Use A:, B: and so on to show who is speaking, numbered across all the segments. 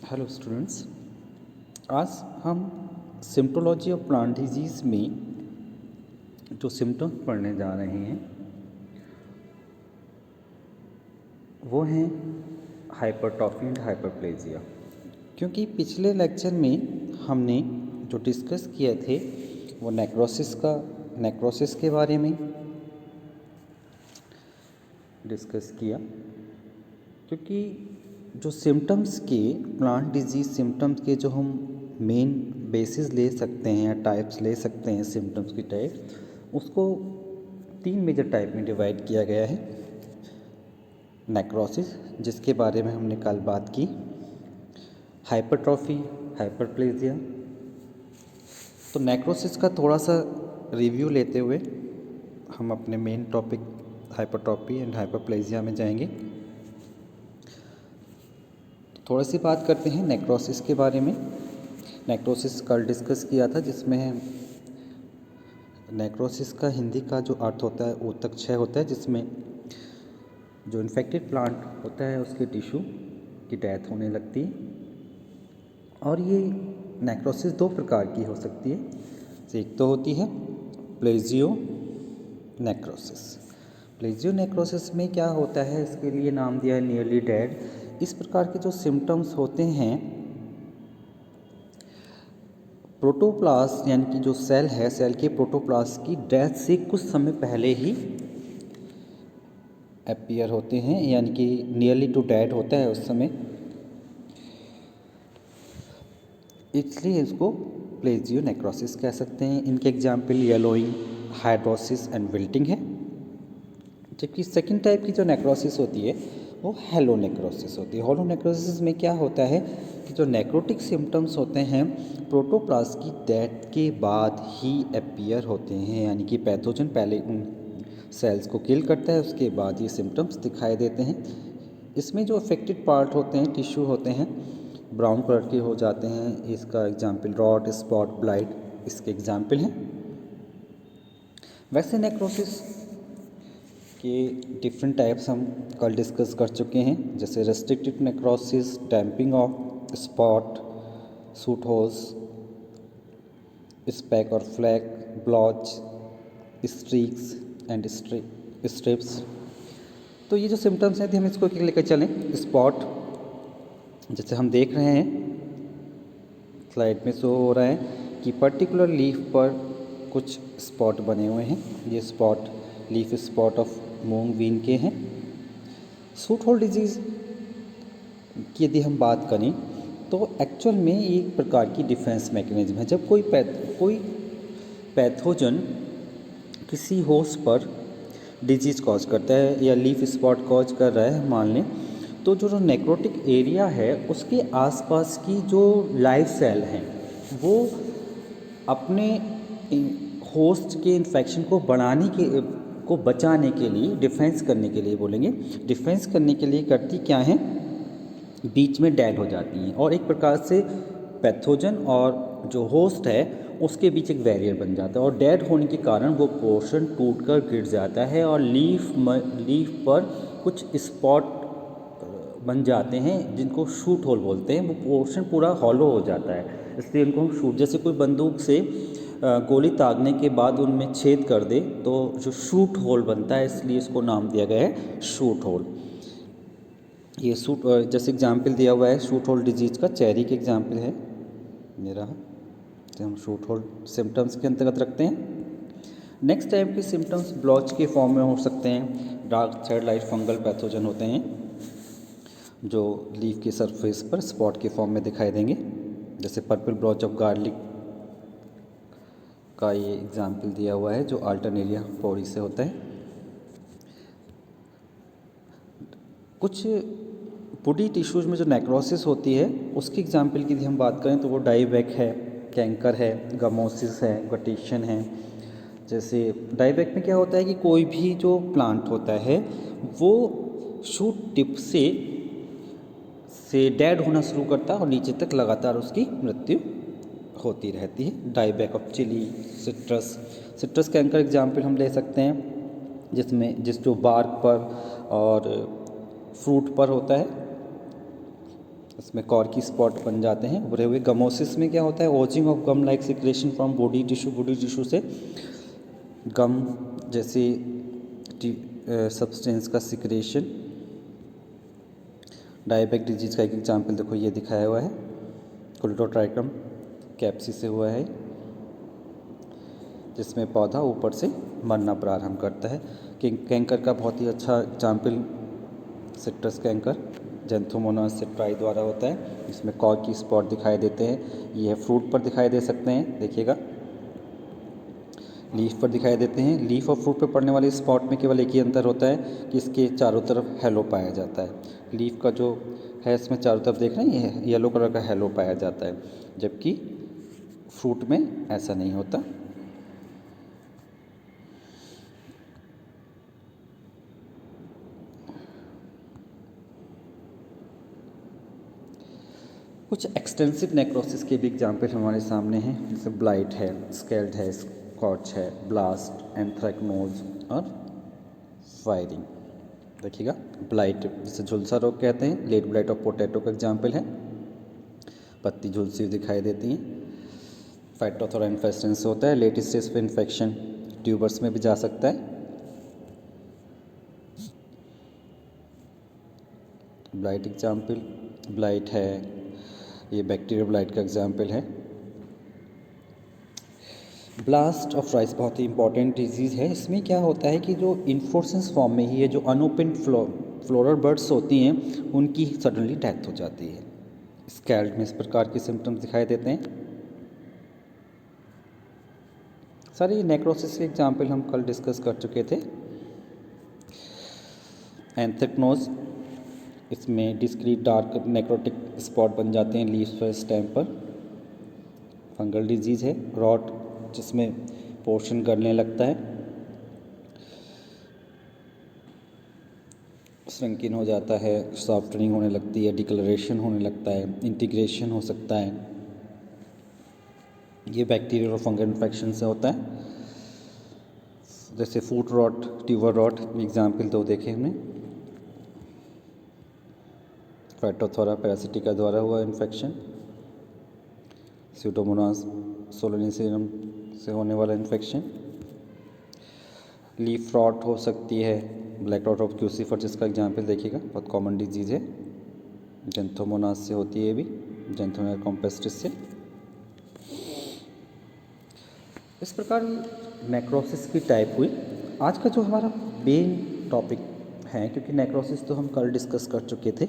A: Hello students, आज हम सिम्टोलॉजी of plant disease में जो सिम्टम्स पढ़ने जा रहे हैं वो हैं हाइपरट्रॉफी एंड हाइपरप्लेजिया। क्योंकि पिछले लेक्चर में हमने जो डिस्कस किए थे वो नेक्रोसिस के बारे में डिस्कस किया। क्योंकि जो सिम्टम्स के प्लांट डिजीज़ सिम्टम्स के जो हम मेन बेसिस ले सकते हैं या टाइप्स ले सकते हैं सिम्टम्स की टाइप, उसको 3 मेजर टाइप में डिवाइड किया गया है। नेक्रोसिस, जिसके बारे में हमने कल बात की, हाइपरट्रॉफी, हाइपरप्लेजिया। तो नेक्रोसिस का थोड़ा सा रिव्यू लेते हुए हम अपने main topic hypertrophy and hyperplasia में जाएंगे। थोड़ी सी बात करते हैं नेक्रोसिस के बारे में। नेक्रोसिस कल डिस्कस किया था, जिसमें नेक्रोसिस का हिंदी का जो अर्थ होता है ऊतकक्षय होता है, जिसमें जो इन्फेक्टेड प्लांट होता है उसके टिश्यू की डेथ होने लगती है। और ये नेक्रोसिस 2 प्रकार की हो सकती है। एक तो होती है प्लेजियो नेक्रोसिस। प्लेजियो नेक्रोसिस में क्या होता है, इसके लिए नाम दिया है नियरली डेड। इस प्रकार के जो सिम्टम्स होते हैं, प्रोटोप्लास्ट यानी कि जो सेल है, सेल के प्रोटोप्लास्ट की डेथ से कुछ समय पहले ही अपीयर होते हैं, यानी कि नियरली टू डेड होता है उस समय, इसलिए इसको प्लेजियो नेक्रोसिस कह सकते हैं। इनके example yellowing, hidrosis and wilting है। जबकि सेकेंड टाइप की जो नेक्रोसिस होती है वो हेलो नेक्रोसिस होती है। होलो नेक्रोसिस में क्या होता है कि जो नेक्रोटिक सिम्टम्स होते हैं प्रोटोप्लास्ट की डेथ के बाद ही अपीयर होते हैं, यानी कि पैथोजन पहले उन सेल्स को किल करता है, उसके बाद ये सिम्टम्स दिखाई देते हैं। इसमें जो अफेक्टेड पार्ट होते हैं, टिश्यू होते हैं, ब्राउन कलर के हो जाते हैं। इसका एग्जाम्पल रॉट, स्पॉट, ब्लाइट इसके एग्जाम्पल हैं। वैसे नेक्रोसिस के डिफरेंट टाइप्स हम कल डिस्कस कर चुके हैं, जैसे restrictive necrosis, damping off spot, suit holes, SPAC और फ्लैक, ब्लॉच, स्ट्रीक्स एंड स्ट्रिप्स। तो ये जो सिम्टम्स हैं, हम इसको लेकर चलें। स्पॉट, जैसे हम देख रहे हैं स्लाइड में शो हो रहा है कि पर्टिकुलर लीफ पर कुछ स्पॉट बने हुए हैं। ये spot leaf spot of moong bean के हैं। सूट होल डिजीज़ की यदि हम बात करें तो एक्चुअल में एक प्रकार की डिफेंस मैकेनिज्म है। जब कोई पैथोजन किसी होस्ट पर डिजीज़ कॉज करता है या लीफ स्पॉट कॉज कर रहा है मान लें, तो जो नेक्रोटिक एरिया है उसके आसपास की जो लाइव सेल हैं वो अपने होस्ट के इन्फेक्शन को बचाने के लिए, डिफेंस करने के लिए बोलेंगे, डिफेंस करने के लिए करती क्या हैं, बीच में डेड हो जाती हैं और एक प्रकार से पैथोजन और जो होस्ट है उसके बीच एक बैरियर बन जाता है। और डेड होने के कारण वो पोर्शन टूटकर गिर जाता है और लीफ पर कुछ स्पॉट बन जाते हैं जिनको शूट होल बोलते हैं। वो पोर्शन पूरा हॉलो हो जाता है, इसलिए उनको हम शूट, जैसे कोई बंदूक से गोली दागने के बाद उनमें छेद कर दे तो जो शूट होल बनता है, इसलिए इसको नाम दिया गया है शूट होल। ये शूट, जैसे एग्जाम्पल दिया हुआ है शूट होल डिजीज़ का, चेरी के एग्जाम्पल है मेरा, तो हम शूट होल सिम्टम्स के अंतर्गत रखते हैं। नेक्स्ट टाइप के सिम्टम्स ब्लॉच के फॉर्म में हो सकते हैं। Dark third light fungal pathogen होते हैं जो लीफ के सरफेस पर स्पॉट के फॉर्म में दिखाई देंगे, जैसे पर्पल ब्लॉच ऑफ गार्लिक का ये एग्जाम्पल दिया हुआ है जो अल्टरनेरिया पोरी से होता है। कुछ पुडी टिश्यूज में जो नेक्रोसिस होती है उसकी एग्जाम्पल की यदि हम बात करें तो वो डाइबैक है, कैंकर है, गमोसिस है, गटेशन है। जैसे डाइबैक में क्या होता है कि कोई भी जो प्लांट होता है वो शूट टिप से डेड होना शुरू करता है और नीचे तक लगातार उसकी मृत्यु होती रहती है। Dieback of chilli, citrus canker example हम ले सकते हैं, जिस जो बार्क पर और फ्रूट पर होता है। इसमें कॉर्की स्पॉट बन जाते हैं उभरे हुए। गमोसिस में क्या होता है, oozing of gum like secretion from body tissue से गम जैसे सब्सटेंस का सिक्रेशन। डायबेटिक डिजीज का एक एग्जाम्पल देखो ये दिखाया हुआ है, कोलेडोट्राइकम कैप्सी से हुआ है, जिसमें पौधा ऊपर से मरना प्रारंभ करता है। कैंकर का बहुत ही अच्छा example citrus canker Xanthomonas citri द्वारा होता है, इसमें कॉर्की स्पॉट दिखाई देते हैं। ये फ्रूट पर दिखाई दे सकते हैं, देखिएगा लीफ पर दिखाई देते हैं। लीफ और फ्रूट पर पड़ने वाले स्पॉट में केवल एक ही अंतर होता है कि इसके चारों तरफ हेलो पाया जाता है। लीफ का जो है इसमें चारों तरफ देख रहे हैं, ये येलो कलर का हेलो पाया जाता है, जबकि फ्रूट में ऐसा नहीं होता। कुछ एक्सटेंसिव नेक्रोसिस के भी एग्जाम्पल हमारे सामने हैं, जैसे ब्लाइट है, स्केल्ड है, स्कॉच है, ब्लास्ट, एंथ्रैक्नोज और फायरिंग। देखिएगा ब्लाइट जिसे झुलसा रोग कहते हैं, लेट ब्लाइट ऑफ पोटैटो का एग्जाम्पल है, पत्ती झुलसी हुई दिखाई देती हैं। फाइटोथोरा इन्फेस्टेंस से होता है, लेट स्टेज पे इन्फेक्शन ट्यूबर्स में भी जा सकता है। ब्लाइट एग्जाम्पल ब्लाइट है, ये बैक्टीरियल ब्लाइट का एग्जाम्पल है। ब्लास्ट ऑफ राइस बहुत ही इंपॉर्टेंट डिजीज़ है। इसमें क्या होता है कि जो इन्फोर्सेंस फॉर्म में ही है, जो अनओपन फ्लोरल बर्ड्स होती हैं उनकी सडनली डेथ हो जाती है। स्कैल्ड में इस प्रकार के सिम्टम्स दिखाई देते हैं। सारे नेक्रोसिस के एग्जाम्पल हम कल डिस्कस कर चुके थे। एंथ्रैक्नोज, इसमें डिस्क्रीट डार्क नेक्रोटिक स्पॉट बन जाते हैं लीव्स पर, स्टेम पर। फंगल डिजीज़ है। रॉट, जिसमें पोर्शन गलने लगता है, श्रिंकिंग हो जाता है, सॉफ्टनिंग होने लगती है, डिकलरेशन होने लगता है, इंटीग्रेशन हो सकता है। ये बैक्टीरियल और फंगल इन्फेक्शन से होता है। जैसे फूट रॉट, ट्यूबर रॉट एग्जाम्पल दो देखे हमने। फाइटोथोरा पैरासिटिका द्वारा हुआ इन्फेक्शन, स्यूडोमोनास सोलेनिसियम से होने वाला इन्फेक्शन। लीफ रॉट हो सकती है, ब्लैक रॉट ऑफ क्यूसीफर जिसका एग्जाम्पल देखिएगा, बहुत कॉमन डिजीज़ है। जेंथोमोनास से होती है ये भी, जेंथोमोनास कॉम्पेस्टिस से। इस प्रकार नेक्रोसिस की टाइप हुई। आज का जो हमारा मेन टॉपिक है, क्योंकि नेक्रोसिस तो हम कल डिस्कस कर चुके थे,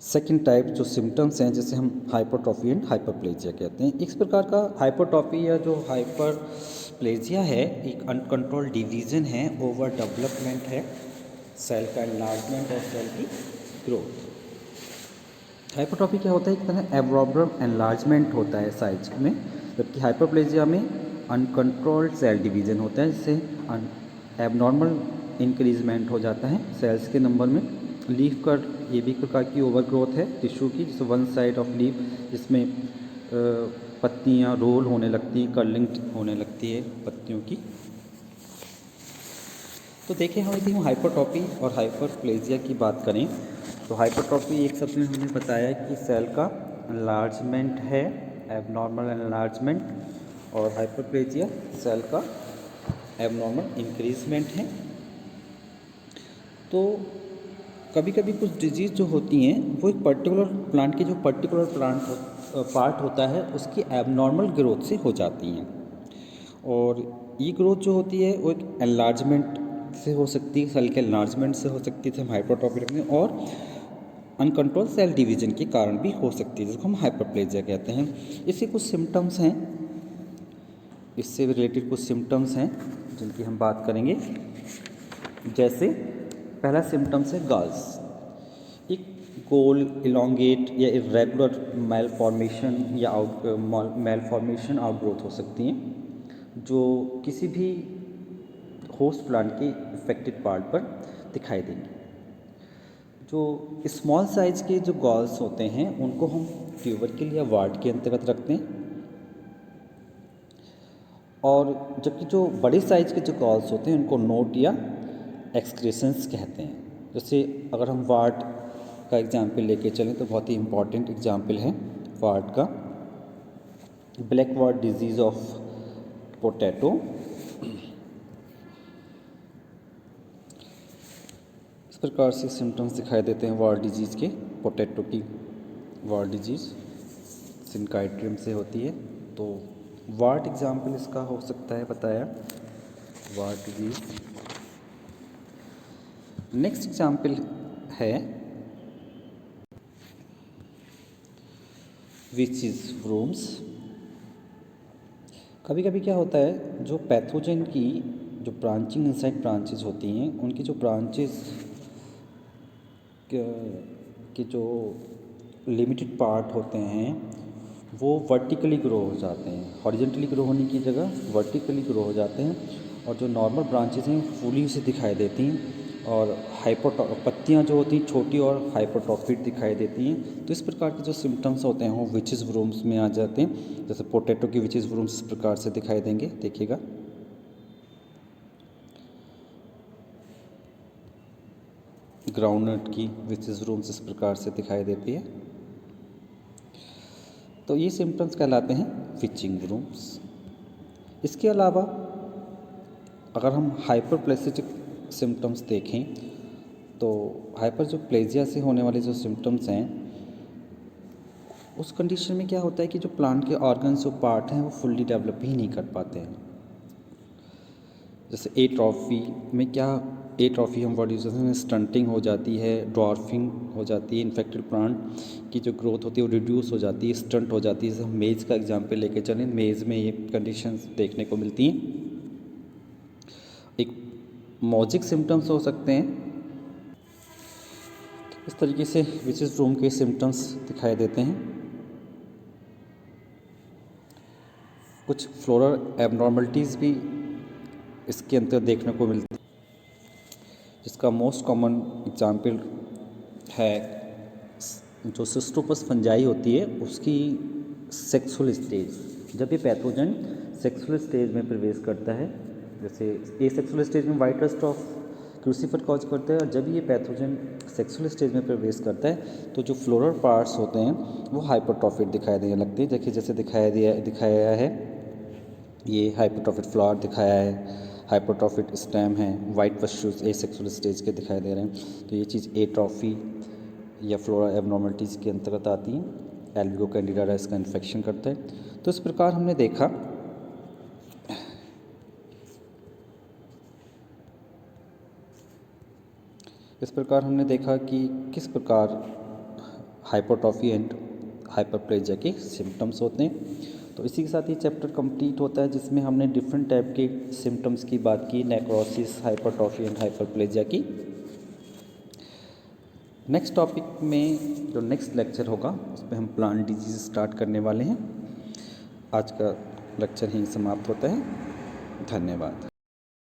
A: सेकंड टाइप जो सिम्टम्स हैं जिसे हम हाइपरट्रॉफी एंड हाइपरप्लेजिया कहते हैं। इस प्रकार का हाइपरट्रॉफी या जो हाइपरप्लेजिया है एक अनकंट्रोल्ड डिवीज़न है, ओवर डेवलपमेंट है, सेल का एनलार्जमेंट और सेल की ग्रोथ। हाइपरट्रॉफी क्या होता है, एक तरह एब्नॉर्मल एनलार्जमेंट होता है साइज में, जबकि हाइपरप्लेजिया में अनकंट्रोल्ड सेल डिवीज़न होता है, जिससे एबनॉर्मल इंक्रीजमेंट हो जाता है सेल्स के नंबर में। लीफ का ये भी एक प्रकार की ओवर ग्रोथ है टिश्यू की, जैसे वन साइड ऑफ लीफ, जिसमें पत्तियाँ रोल होने लगती हैं, कर्लिंग होने लगती है पत्तियों की। तो देखें हम यदि हम हाइपरट्रॉफी और हाइपरप्लेजिया की बात करें तो हाइपरट्रॉफी एक शब्द में हमने बताया कि सेल का एनलार्जमेंट है, एबनॉर्मल एनलार्जमेंट, और हाइपरप्लेजिया सेल का एबनॉर्मल इंक्रीजमेंट है। तो कभी कभी कुछ डिजीज़ जो होती हैं वो एक पर्टिकुलर प्लांट की जो पर्टिकुलर पार्ट होता है उसकी एबनॉर्मल ग्रोथ से हो जाती हैं, और ये ग्रोथ जो होती है वो एक एनलार्जमेंट से हो सकती है, सेल के एनलार्जमेंट से हो सकती है, हम हाइपरट्रॉफी रखते हैं, और अनकंट्रोल सेल डिवीजन के कारण भी हो सकती है, जिसको हम हाइपरप्लेजिया कहते हैं। इसके कुछ सिम्टम्स हैं, इससे रिलेटेड कुछ सिम्टम्स हैं जिनकी हम बात करेंगे। जैसे पहला सिम्टम्स है गल्स, एक गोल इलोंगेट या इरेगुलर मेल फॉर्मेशन या मेल फॉर्मेशन आउटग्रोथ हो सकती हैं, जो किसी भी होस्ट प्लांट के इफेक्टेड पार्ट पर दिखाई देंगी। जो स्मॉल साइज के जो गॉल्स होते हैं उनको हम ट्यूबरकिल या वार्ड के अंतर्गत रखते हैं, और जबकि जो बड़े साइज के जो गॉल्स होते हैं उनको नोट या एक्सक्रेशंस कहते हैं। जैसे अगर हम वार्ड का एग्जाम्पल लेके चलें तो बहुत ही इम्पॉर्टेंट एग्जाम्पल है वार्ड का। Black ward disease of potato. इस प्रकार से सिम्टम्स दिखाई देते हैं वार्ड डिजीज़ के। पोटैटो की वार्ड डिजीज़ सिनकाइट्रियम से होती है। तो वार्ड एग्जाम्पल इसका हो सकता है बताया, वार्ड डिजीज़। नेक्स्ट एग्जाम्पल है विचेस वुर्म्स। कभी कभी क्या होता है, जो पैथोजन की जो ब्रांचिंग इनसाइड ब्रांचेस होती हैं, उनकी जो ब्रांचेस के जो लिमिटेड पार्ट होते हैं वो वर्टिकली ग्रो हो जाते हैं। हॉरिजॉन्टली ग्रो होने की जगह वर्टिकली ग्रो हो जाते हैं और जो नॉर्मल ब्रांचेस हैं फूली से दिखाई देती हैं और पत्तियां जो होती हैं छोटी और हाइपरट्रॉफिड दिखाई देती हैं। तो इस प्रकार के जो सिम्टम्स होते हैं वो विचेस वुर्म्स में आ जाते हैं। जैसे पोटैटो की विचेस वुर्म्स इस प्रकार से दिखाई देंगे, देखिएगा। ग्राउंडनट की विचेस वुर्म्स इस प्रकार से दिखाई देती है। तो ये सिम्टम्स कहलाते हैं विचिंग वुर्म्स। इसके अलावा अगर हम हाइपरप्लेसिक सिम्टम्स देखें तो हाइपर जो प्लेजिया से होने वाले जो सिम्टम्स हैं, उस कंडीशन में क्या होता है कि जो प्लांट के ऑर्गन्स जो पार्ट हैं वो फुल्ली डेवलप ही नहीं कर पाते हैं। जैसे एट्रॉफी में क्या, एट्रॉफी हम वर्ड यूज करते हैं, स्टंटिंग हो जाती है, ड्वार्फिंग हो जाती है, इन्फेक्टेड प्लांट की जो ग्रोथ होती है वो रिड्यूस हो जाती है, स्टंट हो जाती है। जैसे हम मेज़ का एग्जांपल लेके चलें, मेज़ में ये कंडीशंस देखने को मिलती हैं। एक मॉजिक सिम्टम्स हो सकते हैं। इस तरीके से विचेस वुर्म के सिम्टम्स दिखाई देते हैं। कुछ फ्लोरल एबनॉर्मलिटीज़ भी इसके अंदर देखने को मिलती है, जिसका मोस्ट कॉमन एग्जाम्पल है जो सिस्टोपस फंजाई होती है उसकी सेक्सुअल स्टेज। जब ये पैथोजन सेक्सुअल स्टेज में प्रवेश करता है, जैसे ए सेक्सुअल स्टेज में white rust of crucifer cause करता है, और जब ये पैथोजन सेक्सुअल स्टेज में प्रवेश करता है तो जो फ्लोरल पार्ट्स होते हैं वो हाइपरट्रॉफिड दिखाई देने लगते हैं। देखिए जैसे दिखाया है, ये हाइपरट्रॉफिड फ्लावर दिखाया है, हाइपरट्रॉफिड स्टेम है, वाइट पस्ट्यूल्स ए सेक्सुअल स्टेज के दिखाई दे रहे हैं। तो ये चीज़ एट्रॉफी या फ्लोरा एबनॉर्मलिटीज़ के अंतर्गत आती हैं। एल्बिगो कैंडिडारा इसका इन्फेक्शन करता है। तो इस प्रकार हमने देखा कि किस प्रकार हाइपरट्रॉफी एंड हाइपरप्लेजिया के सिम्टम्स होते हैं। तो इसी के साथ ये चैप्टर कंप्लीट होता है, जिसमें हमने डिफरेंट टाइप के सिम्टम्स की बात की, नेक्रोसिस, हाइपरट्रॉफी एंड हाइपरप्लेजिया की। नेक्स्ट टॉपिक में जो नेक्स्ट लेक्चर होगा उसमें हम प्लांट डिजीज स्टार्ट करने वाले हैं। आज का लेक्चर यहीं समाप्त होता है। धन्यवाद।